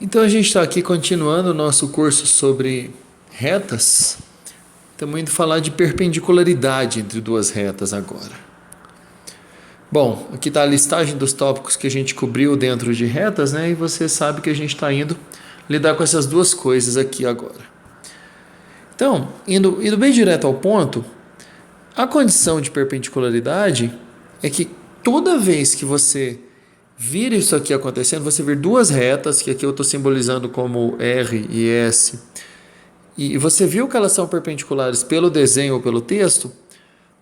Então a gente está aqui continuando o nosso curso sobre retas. Estamos indo falar de perpendicularidade entre duas retas agora. Bom, aqui está a listagem dos tópicos que a gente cobriu dentro de retas, né? E você sabe que a gente está indo lidar com essas duas coisas aqui agora. Então, indo bem direto ao ponto, a condição de perpendicularidade é que toda vez que você vir isso aqui acontecendo, você ver duas retas, que aqui eu estou simbolizando como R e S, e você viu que elas são perpendiculares pelo desenho ou pelo texto,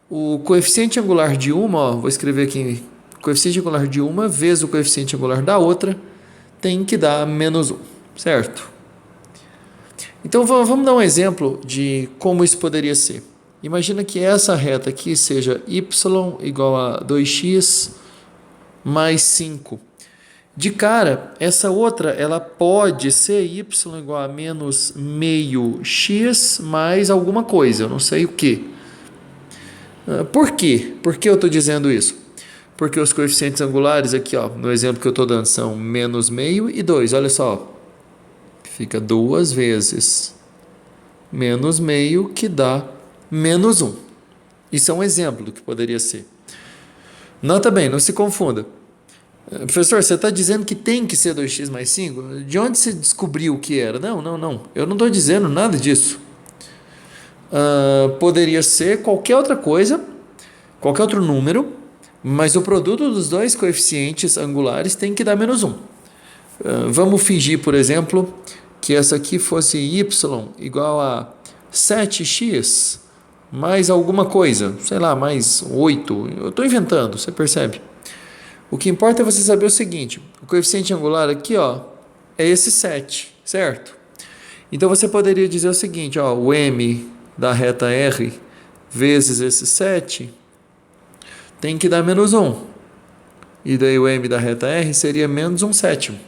o coeficiente angular de uma, ó, vou escrever aqui, coeficiente angular de uma vezes o coeficiente angular da outra tem que dar menos 1, certo? Então vamos dar um exemplo de como isso poderia ser. Imagina que essa reta aqui seja y igual a 2x mais 5. De cara, essa outra ela pode ser y igual a menos meio x mais alguma coisa, eu não sei o que. Por quê? Por que eu estou dizendo isso? Porque os coeficientes angulares aqui, ó, no exemplo que eu estou dando, são menos meio e 2. Olha só, fica duas vezes menos meio que dá menos 1. Isso é um exemplo do que poderia ser. Nota bem, não se confunda. Professor, você está dizendo que tem que ser 2x mais 5? De onde você descobriu o que era? Não. Eu não estou dizendo nada disso. Poderia ser qualquer outra coisa, qualquer outro número, mas o produto dos dois coeficientes angulares tem que dar menos 1. Vamos fingir, por exemplo, que essa aqui fosse y igual a 7x mais alguma coisa, sei lá, mais 8. Eu estou inventando, você percebe? O que importa é você saber o seguinte, o coeficiente angular aqui, ó, é esse 7, certo? Então você poderia dizer o seguinte, ó, o m da reta R vezes esse 7 tem que dar menos 1. E daí o m da reta R seria menos 1 sétimo.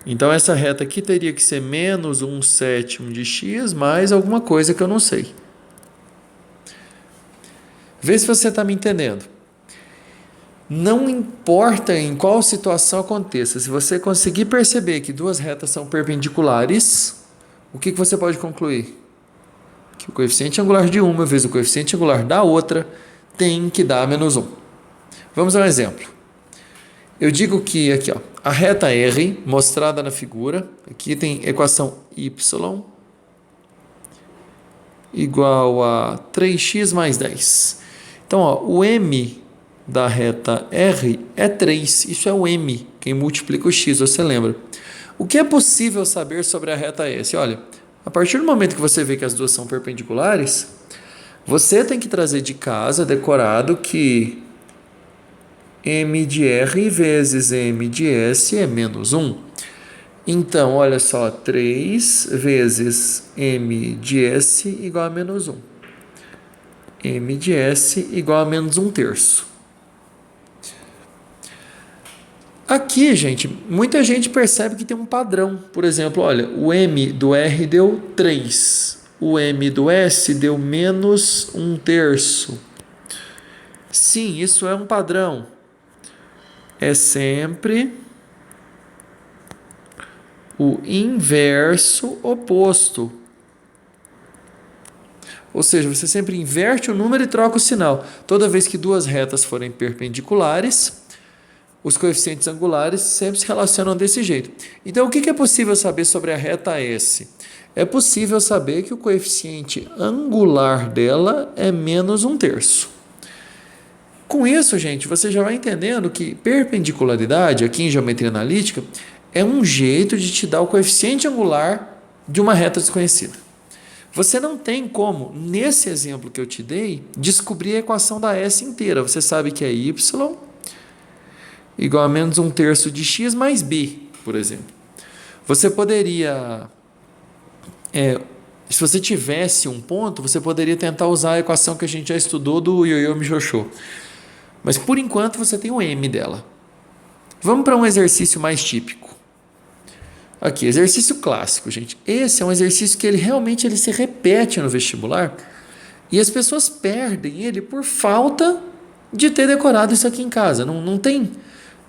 Então essa reta aqui teria que ser menos 1 sétimo de x mais alguma coisa que eu não sei. Vê se você está me entendendo. Não importa em qual situação aconteça, se você conseguir perceber que duas retas são perpendiculares, o que você pode concluir? Que o coeficiente angular de uma vezes o coeficiente angular da outra tem que dar menos 1. Vamos a um exemplo. Eu digo que aqui, ó, a reta R, mostrada na figura, aqui tem equação y igual a 3x mais 10. Então, ó, o m da reta R é 3, isso é o m, quem multiplica o x, você lembra. O que é possível saber sobre a reta S? Olha, a partir do momento que você vê que as duas são perpendiculares, você tem que trazer de casa, decorado, que m de R vezes m de S é menos 1. Então, olha só, 3 vezes m de S igual a menos 1. m de S igual a menos 1 terço. Aqui, gente, muita gente percebe que tem um padrão. Por exemplo, olha, o m do R deu 3. O m do S deu menos 1 terço. Sim, isso é um padrão. É sempre o inverso oposto. Ou seja, você sempre inverte o número e troca o sinal. Toda vez que duas retas forem perpendiculares, os coeficientes angulares sempre se relacionam desse jeito. Então, o que é possível saber sobre a reta S? É possível saber que o coeficiente angular dela é menos 1 terço. Com isso, gente, você já vai entendendo que perpendicularidade, aqui em geometria analítica, é um jeito de te dar o coeficiente angular de uma reta desconhecida. Você não tem como, nesse exemplo que eu te dei, descobrir a equação da S inteira. Você sabe que é y igual a menos 1 terço de x mais b, por exemplo. Você poderia, se você tivesse um ponto, você poderia tentar usar a equação que a gente já estudou do Ioiô Mijoshô. Mas, por enquanto, você tem o m dela. Vamos para um exercício mais típico. Aqui, exercício clássico, gente. Esse é um exercício que ele se repete no vestibular e as pessoas perdem ele por falta de ter decorado isso aqui em casa. Não tem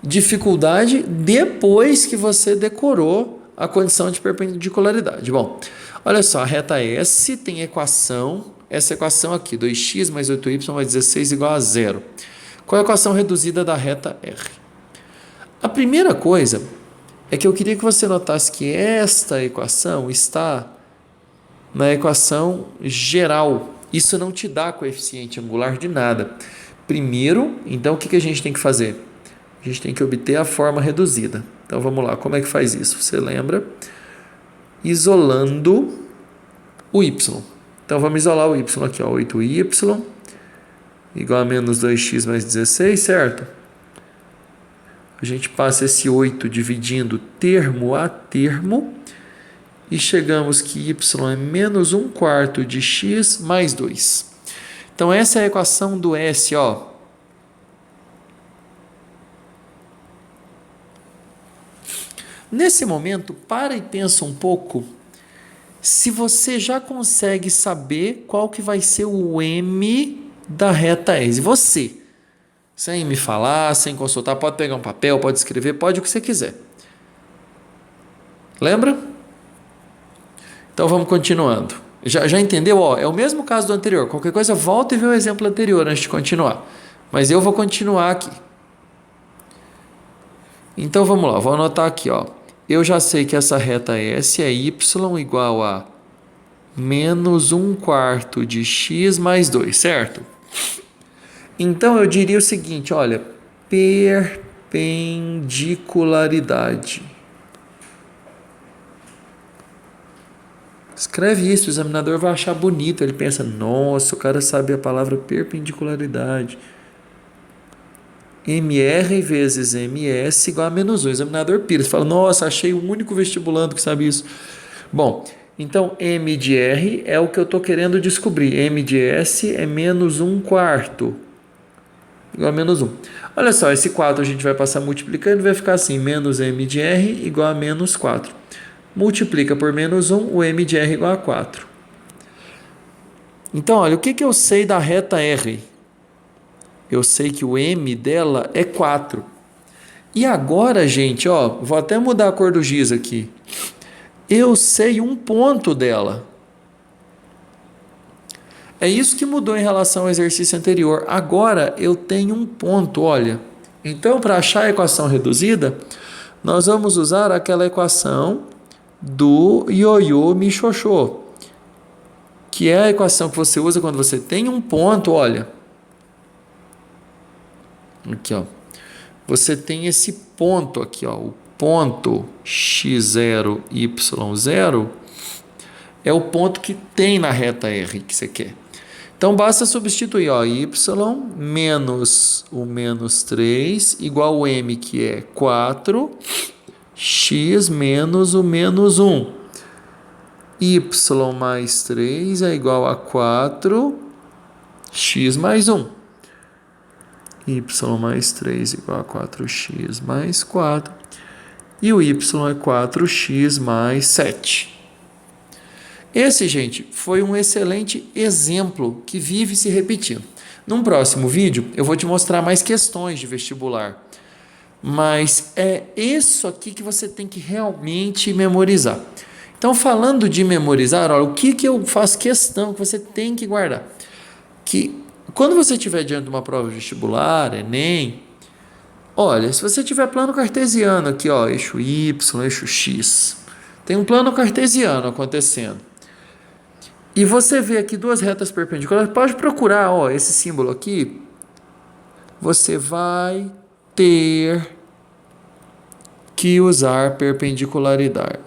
dificuldade depois que você decorou a condição de perpendicularidade. Bom, olha só, a reta S tem equação, essa equação aqui, 2x mais 8y mais 16 igual a zero. Qual é a equação reduzida da reta R? A primeira coisa é que eu queria que você notasse que esta equação está na equação geral. Isso não te dá coeficiente angular de nada. Primeiro, então, o que a gente tem que fazer? A gente tem que obter a forma reduzida. Então, vamos lá. Como é que faz isso? Você lembra? Isolando o y. Então, vamos isolar o y aqui, ó, 8y igual a menos 2x mais 16, certo? A gente passa esse 8 dividindo termo a termo e chegamos que y é menos 1/4 de x mais 2. Então, essa é a equação do S, ó. Nesse momento, para e pensa um pouco se você já consegue saber qual que vai ser o M da reta S. Você, sem me falar, sem consultar, pode pegar um papel, pode escrever, pode o que você quiser. Lembra? Então vamos continuando. Já entendeu? Ó, é o mesmo caso do anterior. Qualquer coisa, volta e vê o exemplo anterior antes de continuar. Mas eu vou continuar aqui. Então vamos lá, vou anotar aqui, ó. Eu já sei que essa reta S é y igual a menos 1/4 de x mais 2, certo? Então eu diria o seguinte, olha, perpendicularidade. Escreve isso, o examinador vai achar bonito. Ele pensa, nossa, o cara sabe a palavra perpendicularidade. MR vezes MS igual a menos 1. O examinador pira. Você fala, nossa, achei o único vestibulando que sabe isso. Bom, então M de R é o que eu estou querendo descobrir. M de S é menos 1/4. Igual a menos 1. Olha só, esse 4 a gente vai passar multiplicando e vai ficar assim, menos M de R igual a menos 4. Multiplica por menos 1, o M de R igual a 4. Então, olha, o que eu sei da reta R? Eu sei que o M dela é 4. E agora, gente, ó, vou até mudar a cor do giz aqui. Eu sei um ponto dela. É isso que mudou em relação ao exercício anterior. Agora eu tenho um ponto, olha. Então, para achar a equação reduzida, nós vamos usar aquela equação do ioiô michoxô, que é a equação que você usa quando você tem um ponto, olha. Aqui, ó. Você tem esse ponto aqui, ó. O ponto x0, y0 é o ponto que tem na reta R que você quer. Então, basta substituir, ó, y menos o menos 3 igual ao m, que é 4, x menos o menos 1. Y mais 3 é igual a 4, x mais 1. Y mais 3 igual a 4x mais 4. E o y é 4x mais 7. Esse, gente, foi um excelente exemplo que vive se repetindo. Num próximo vídeo, eu vou te mostrar mais questões de vestibular. Mas é isso aqui que você tem que realmente memorizar. Então, falando de memorizar, olha, o que eu faço questão que você tem que guardar? Que quando você estiver diante de uma prova vestibular, Enem, olha, se você tiver plano cartesiano aqui, ó, eixo Y, eixo X, tem um plano cartesiano acontecendo. E você vê aqui duas retas perpendiculares, pode procurar, ó, esse símbolo aqui, você vai ter que usar perpendicularidade.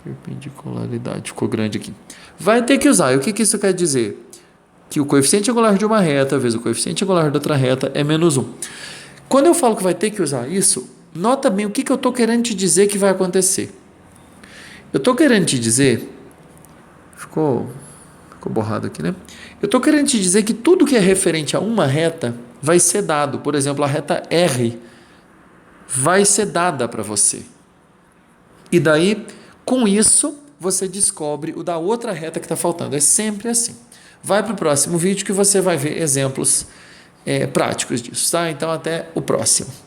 Perpendicularidade, ficou grande aqui. Vai ter que usar. E o que isso quer dizer? Que o coeficiente angular de uma reta vezes o coeficiente angular da outra reta é menos 1. Quando eu falo que vai ter que usar isso, nota bem o que eu estou querendo te dizer que vai acontecer. Eu estou querendo te dizer... Ficou borrado aqui, né? Eu estou querendo te dizer que tudo que é referente a uma reta vai ser dado. Por exemplo, a reta R vai ser dada para você. E daí... Com isso, você descobre o da outra reta que está faltando. É sempre assim. Vai para o próximo vídeo que você vai ver exemplos práticos disso, tá? Então até o próximo.